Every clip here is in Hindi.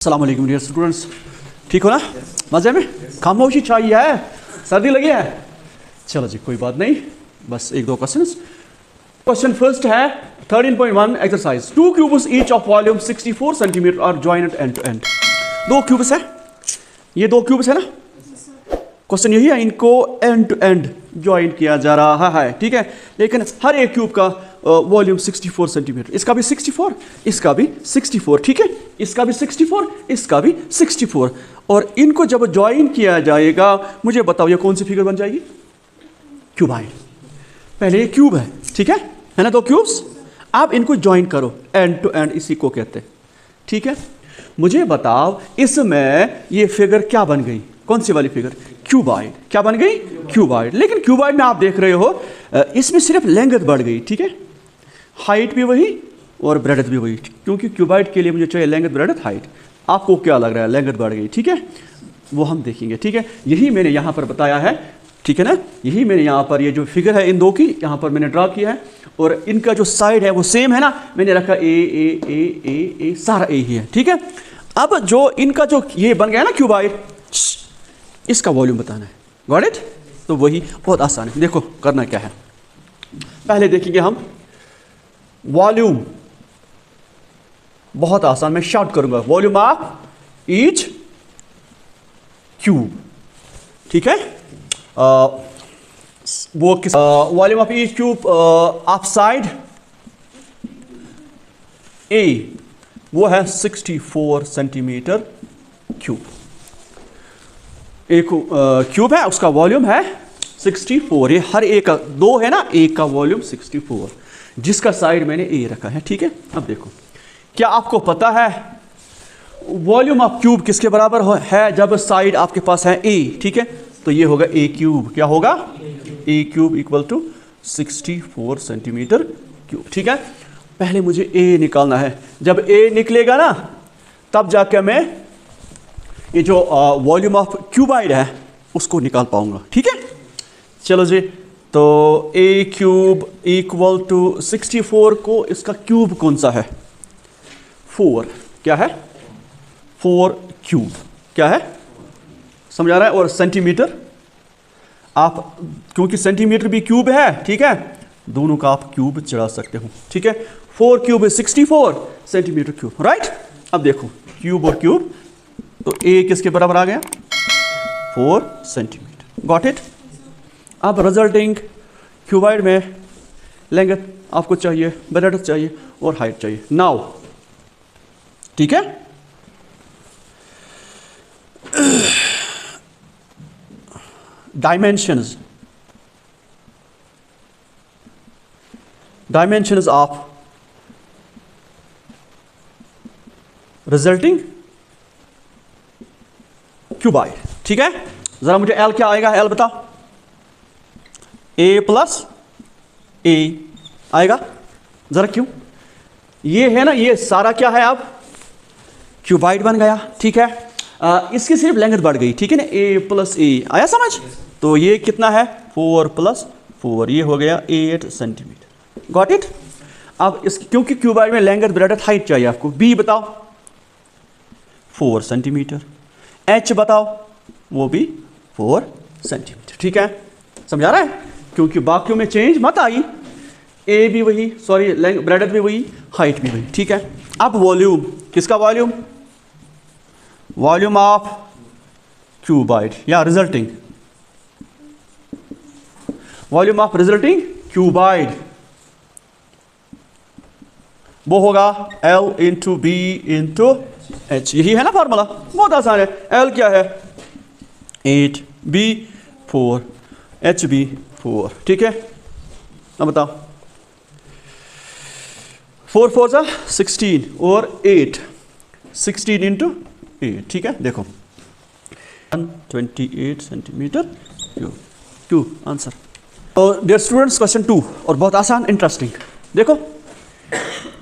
अस्सलाम वालेकुम डियर स्टूडेंट्स, ठीक हो ना? मज़े में? खामोशी चाहिए है, सर्दी लगी है? चलो जी, कोई बात नहीं, बस एक दो क्वेश्चंस। क्वेश्चन फर्स्ट है 13.1 exercise. Two cubes each of volume 64 centimetre are joint end to end. दो क्यूब्स है, ये दो क्यूब्स है ना? क्वेश्चन यही है, इनको एंड टू एंड ज्वाइंट किया जा रहा है, ठीक है? लेकिन हर एक क्यूब का वॉल्यूम 64 सेंटीमीटर, इसका भी 64, इसका भी 64, ठीक है? इसका भी 64, इसका भी 64, और इनको जब ज्वाइन किया जाएगा, मुझे बताओ ये कौन सी फिगर बन जाएगी? क्यूबाइड। पहले ये क्यूब है, ठीक है ना? दो क्यूब्स, आप इनको ज्वाइन करो, एंड टू एंड इसी को कहते हैं, ठीक है? मुझे बताओ इसमें ये फिगर क्या बन गई? कौन सी वाली फिगर? क्यूबाइड। क्या बन गई? क्यूबाइड। लेकिन क्यूबाइड में आप देख रहे हो इसमें सिर्फ लेंथ बढ़ गई, ठीक है? हाइट भी वही और ब्रेडथ भी वही, क्योंकि क्यूबाइड के लिए मुझे चाहिए लेंथ, ब्रेडथ, हाइट। आपको क्या लग रहा है? लेंथ बढ़ गई, ठीक है? वो हम देखेंगे, ठीक है? यही मैंने यहाँ पर बताया है, ठीक है ना? यही मैंने यहाँ पर ये जो फिगर है इन दो की यहाँ पर मैंने ड्रा किया है, और इनका जो साइड है वो सेम है ना? मैंने रखा ए ए ए ए ए, सारा ए ही है, ठीक है? अब जो इनका जो ये बन गया ना क्यूबाइड, इसका वॉल्यूम बताना है। Got it? तो वही बहुत आसान है। देखो करना क्या है, पहले देखेंगे हम वॉल्यूम। बहुत आसान, मैं शॉर्ट करूंगा, वॉल्यूम ऑफ ईच क्यूब, ठीक है? वो किस volume of each cube of side A, वो है 64 सेंटीमीटर क्यूब। एक क्यूब है, उसका वॉल्यूम है 64। ये हर एक का दो है ना, एक का वॉल्यूम 64, जिसका साइड मैंने ए रखा है, ठीक है? अब देखो, क्या आपको पता है वॉल्यूम ऑफ क्यूब किसके बराबर है जब साइड आपके पास है ए, ठीक है? तो ये होगा ए क्यूब। क्या होगा? A cube equal to 64 centimetre cube, ठीक है? पहले मुझे ए निकालना है। जब ए निकलेगा ना, तब जाकर मैं ये जो वॉल्यूम ऑफ क्यूबाइड है उसको निकाल पाऊंगा, ठीक है? चलो जी, तो ए क्यूब इक्वल टू 64 को इसका क्यूब कौन सा है? 4। क्या है? 4 क्यूब। क्या है? समझ आ रहा है? और सेंटीमीटर, आप क्योंकि सेंटीमीटर भी क्यूब है, ठीक है? दोनों का आप क्यूब चढ़ा सकते हो, ठीक है? 4 क्यूब है 64 सेंटीमीटर क्यूब, राइट? अब देखो क्यूब और क्यूब, तो ए किसके बराबर आ गया? 4 सेंटीमीटर। Got it? अब रिजल्टिंग क्यूबाइड में लेंथ आपको चाहिए, ब्रेडथ चाहिए और हाइट चाहिए। नाउ, ठीक है? डायमेंशंस ऑफ रिजल्टिंग क्यूबाइड, ठीक है? जरा मुझे एल क्या आएगा? एल बताओ। ए प्लस ए आएगा। जरा क्यों? ये है ना, ये सारा क्या है? अब क्यूबाइड बन गया, ठीक है? इसकी सिर्फ लेंथ बढ़ गई, ठीक है ना? ए प्लस ए आया समझ? तो ये कितना है? 4 प्लस 4, ये हो गया 8 सेंटीमीटर। Got it? अब इस क्योंकि क्यूबाइड में लेंथ, ब्रेडथ, हाइट चाहिए आपको। बी बताओ 4 सेंटीमीटर। एच बताओ, वो भी 4 सेंटीमीटर, ठीक है? समझा रहा है? क्योंकि बाकियों में चेंज मत आई, ए भी वही, सॉरी ब्रेडथ भी वही, हाइट भी वही, ठीक है? अब वॉल्यूम, किसका वॉल्यूम? वॉल्यूम ऑफ क्यूबाइड या resulting, volume of resulting cuboid, वो होगा L into B into H. यही है ना फॉर्मूला? बहुत आसान है। L क्या है? 8, B 4, H भी 4, ठीक है? अब बताओ, 4 4 जा 16 और 8, 16 इंटू 8, ठीक है? देखो 128 सेंटीमीटर क्यूब आंसर। और डियर स्टूडेंट्स, क्वेश्चन 2 और बहुत आसान, इंटरेस्टिंग। देखो,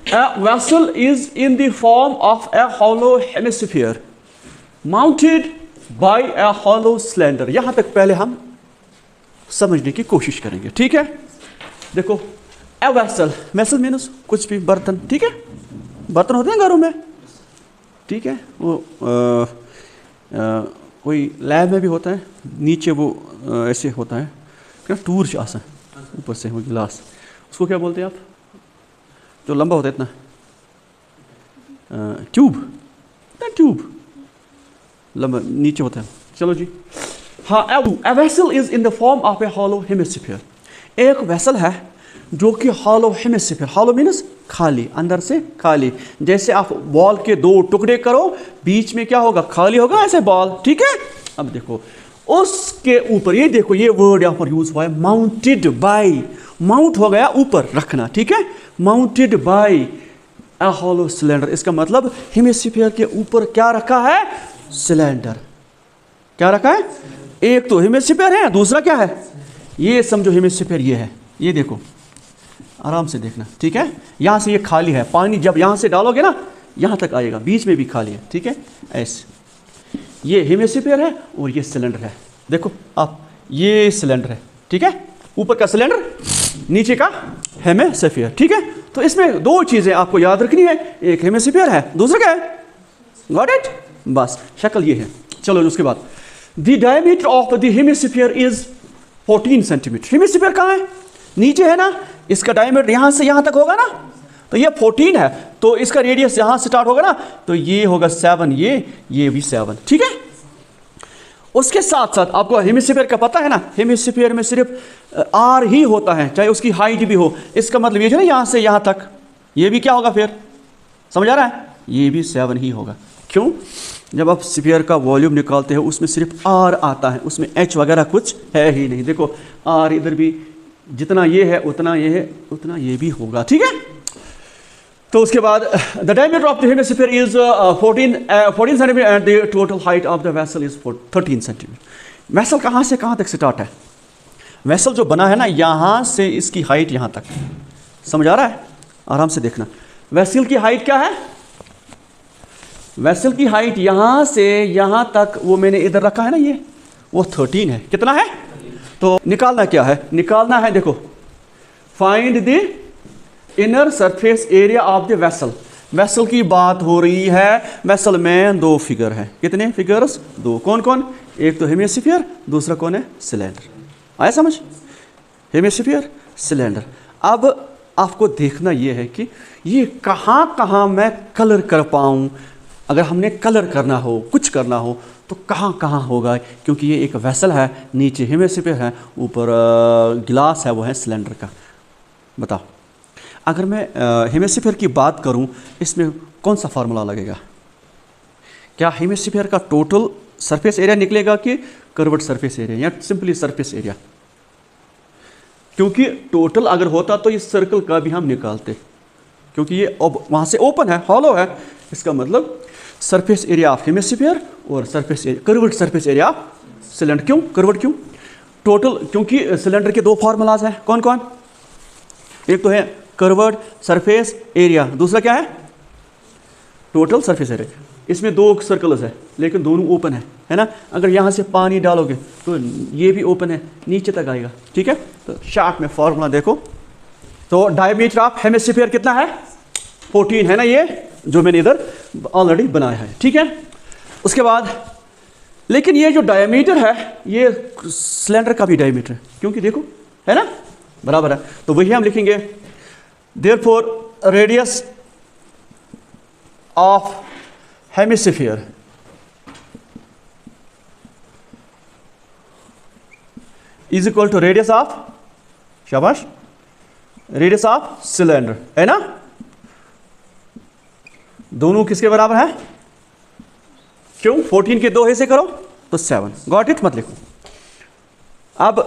a vessel is in the form of a hollow hemisphere mounted by a hollow cylinder। यहां तक पहले हम समझने की कोशिश करेंगे, ठीक है? देखो, a vessel, vessel मीन्स कुछ भी बर्तन, ठीक है? बर्तन होते हैं घरों में, ठीक है, वो कोई लैब में भी होता है, नीचे वो ऐसे होता है क्या, टूर आसा ऊपर से वो गिलास, उसको क्या बोलते हैं आप, जो लंबा होता है इतना, ट्यूब ना, ट्यूब लंबा नीचे होता है। चलो जी, हाँ, a vessel is in the form of a hollow hemisphere। एक वेसल है जो कि hollow hemisphere, hollow मीन्स खाली, अंदर से खाली। जैसे आप बॉल के दो टुकड़े करो, बीच में क्या होगा, खाली होगा ऐसे बॉल, ठीक है। अब देखो उसके ऊपर, ये देखो ये वर्ड यहाँ पर यूज हुआ है, माउंटेड बाई, माउंट हो गया ऊपर रखना, ठीक है, mounted by a hollow cylinder. इसका मतलब हेमिस्फीयर के ऊपर क्या रखा है, सिलेंडर। क्या रखा है, एक तो हेमिस्फीयर है, दूसरा क्या है, ये समझो हेमिस्फीयर ये है, ये देखो आराम से देखना, ठीक है। यहाँ से ये खाली है, पानी जब यहाँ से डालोगे ना यहाँ तक आएगा, बीच में भी खाली है, ठीक है, ऐसे। ये हेमिस्फीयर है और ये सिलेंडर है, देखो आप, ये सिलेंडर है, ठीक है, ऊपर का सिलेंडर, नीचे का हेमिस्फीयर, ठीक है। तो इसमें दो चीज़ें आपको याद रखनी है, एक हेमिस्फीयर है, दूसरा क्या है, गॉट इट, बस शक्ल ये है। चलो उसके बाद, the diameter of the hemisphere is 14 centimetre. Hemisphere कहाँ है, नीचे है ना, इसका डायमीटर यहाँ से यहाँ तक होगा ना, तो ये 14 है, तो इसका रेडियस यहाँ से स्टार्ट होगा ना, तो ये होगा 7, ये भी 7, ठीक है। उसके साथ साथ आपको हेमिस्फीयर का पता है ना, हेमिस्फीयर में सिर्फ आर ही होता है, चाहे उसकी हाइट भी हो। इसका मतलब ये जो ना यहाँ से यहाँ तक, ये भी क्या होगा फिर, समझ आ रहा है, ये भी 7 ही होगा। क्यों, जब आप स्फीयर का वॉल्यूम निकालते हो उसमें सिर्फ आर आता है, उसमें एच वगैरह कुछ है ही नहीं। देखो आर इधर भी जितना ये है उतना ये है, उतना ये भी होगा, ठीक है। तो उसके बाद the diameter of the hemisphere is 14 centimetre and the total height of the vessel is 13 centimetre. Vessel कहाँ से कहाँ तक स्टार्ट है, वेसल जो बना है ना, यहाँ से इसकी हाइट यहाँ तक, समझ आ रहा है, आराम से देखना। वेसल की हाइट क्या है, वेसल की हाइट यहाँ से यहाँ तक, वो मैंने इधर रखा है ना, ये वो 13 है, कितना है, तो निकालना क्या है, निकालना है, देखो find the inner surface area of the vessel. Vessel की बात हो रही है, वेसल में दो फिगर है, कितने फिगर्स, दो, कौन कौन, एक तो हेमिस्फीयर, दूसरा कौन है, सिलेंडर। आया समझ, हेमिस्फीयर सिलेंडर। अब आपको देखना ये है कि ये कहाँ कहाँ मैं कलर कर पाऊँ, अगर हमने कलर करना हो, कुछ करना हो, तो कहाँ कहाँ होगा, क्योंकि ये एक वेसल है, नीचे हेमिस्फीयर है, ऊपर गिलास है, वो है सिलेंडर का। बताओ अगर मैं हेमिस्फीयर की बात करूं, इसमें कौन सा फार्मूला लगेगा, क्या हेमिस्फीयर का टोटल सरफेस एरिया निकलेगा कि कर्व्ड सरफेस एरिया, या सिंपली सरफेस एरिया, क्योंकि टोटल अगर होता तो इस सर्कल का भी हम निकालते, क्योंकि ये अब वहाँ से ओपन है, हॉलो है, इसका मतलब सरफेस एरिया ऑफ हेमिस्फीयर और surface area, curved surface area of cylinder. क्यों कर्व्ड, क्यों टोटल, क्योंकि सिलेंडर के दो फार्मूलाज हैं, कौन कौन, एक तो है कर्व्ड सरफेस एरिया, दूसरा क्या है, टोटल सरफेस एरिया। इसमें दो सर्कल्स है लेकिन दोनों ओपन है ना। अगर यहाँ से पानी डालोगे तो ये भी ओपन है, नीचे तक आएगा, ठीक है। तो शार्ट में फार्मूला देखो, तो डायमीटर ऑफ हेमिस्फीयर कितना है, 14 है ना, ये जो मैंने इधर ऑलरेडी बनाया है, ठीक है। उसके बाद लेकिन ये जो डायमीटर है ये सिलेंडर का भी डायमीटर है, क्योंकि देखो है ना, बराबर है, तो वही हम लिखेंगे, therefore radius of hemisphere is equal to radius of, शाबाश, रेडियस ऑफ सिलेंडर, है ना। दोनों किसके बराबर है, क्यों, 14 के दो हिस्से करो तो 7, गॉट इट, मत लिखो। अब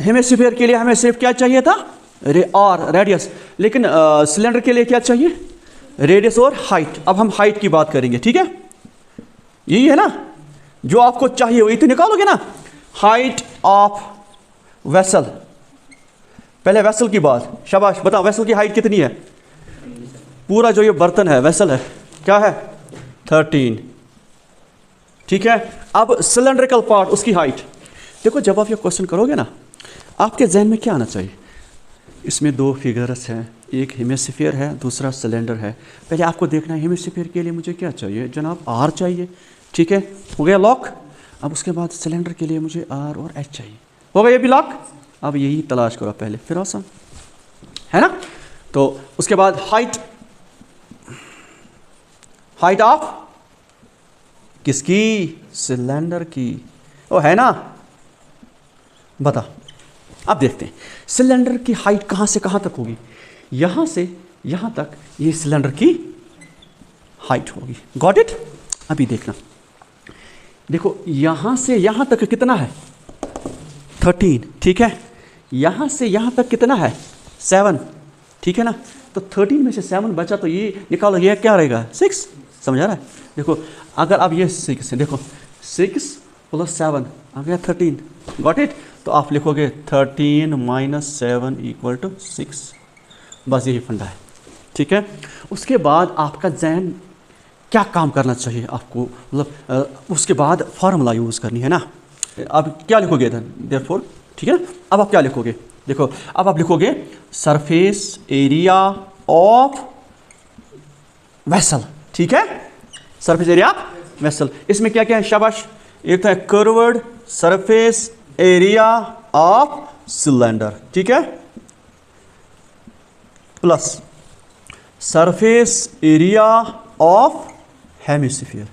हेमिस्फीयर के लिए हमें सिर्फ क्या चाहिए था, रेडियस, लेकिन सिलेंडर के लिए क्या चाहिए, रेडियस और हाइट। अब हम हाइट की बात करेंगे, ठीक है, यही है ना जो आपको चाहिए, वही तो निकालोगे ना। हाइट ऑफ वेसल, पहले वेसल की बात, शाबाश, बताओ वेसल की हाइट कितनी है, पूरा जो ये बर्तन है वेसल है, क्या है, 13, ठीक है। अब सिलेंड्रिकल पार्ट, उसकी हाइट देखो, जब आप ये क्वेश्चन करोगे ना, आपके जहन में क्या आना चाहिए, इसमें दो फिगर्स हैं, एक हेमिस्फीयर है, दूसरा सिलेंडर है। पहले आपको देखना है हेमिस्फीयर के लिए मुझे क्या चाहिए जनाब, आर चाहिए, ठीक है, हो गया लॉक। अब उसके बाद सिलेंडर के लिए मुझे आर और एच चाहिए, हो गया ये भी लॉक। अब यही तलाश करो पहले, फिर आसान है ना। तो उसके बाद हाइट, हाइट ऑफ किसकी, सिलेंडर की, ओ है ना, बता। अब देखते हैं सिलेंडर की हाइट कहाँ से कहाँ तक होगी, यहाँ से यहाँ तक ये सिलेंडर की हाइट होगी, गॉट इट। अभी देखना, देखो यहाँ से यहाँ तक कितना है 13, ठीक है, यहाँ से यहाँ तक कितना है 7, ठीक है ना। तो 13 में से 7 बचा तो ये निकालो, ये क्या रहेगा 6, समझ आ रहा है। देखो अगर अब ये 6 है, देखो 6 + 7 आ गया 13, गॉट इट। तो आप लिखोगे 13 - 7 = 6, बस यही फंडा है, ठीक है। उसके बाद आपका जहन क्या काम करना चाहिए आपको, मतलब उसके बाद फार्मूला यूज़ करनी है ना। अब क्या लिखोगे देयरफॉर, ठीक है। अब आप क्या लिखोगे, देखो अब आप लिखोगे सरफेस एरिया ऑफ वेसल, ठीक है, सरफेस एरिया ऑफ वेसल। इसमें क्या क्या है शाबाश, एक तो है curved surface area of cylinder, ठीक है, plus surface area of hemisphere,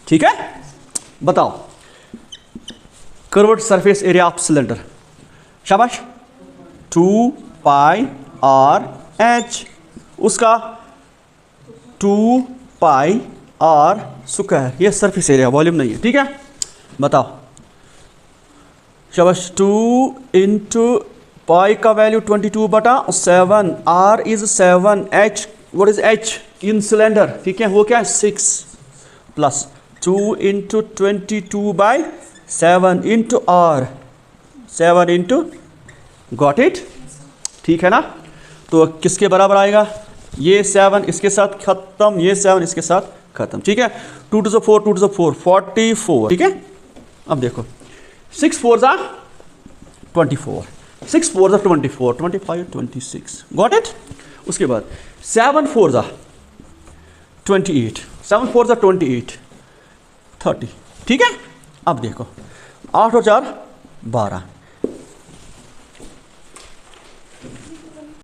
ठीक है। बताओ curved surface area of cylinder, शाबाश 2 पाई आर एच, उसका 2 पाई आर स्क्वायर, ये सरफेस एरिया वॉल्यूम नहीं है, ठीक है। बताओ शाबाश 2 × पाई का value 22/7, R is 7, H what is H in cylinder, ठीक है, वो क्या है 6, प्लस 2 × 22/7 × आर 7 × गॉट इट, ठीक है ना। तो किसके बराबर आएगा, ये 7 इसके साथ खत्म, ये 7 इसके साथ खत्म, ठीक है। 2 to the 4 2 to the 4 44, ठीक है। अब देखो 6 4s are 24, 6 4s are 24, 25 26, got it. उसके बाद 7 4s are 28, 7 4s are 28 30, ठीक है। अब देखो 8 और 4 12,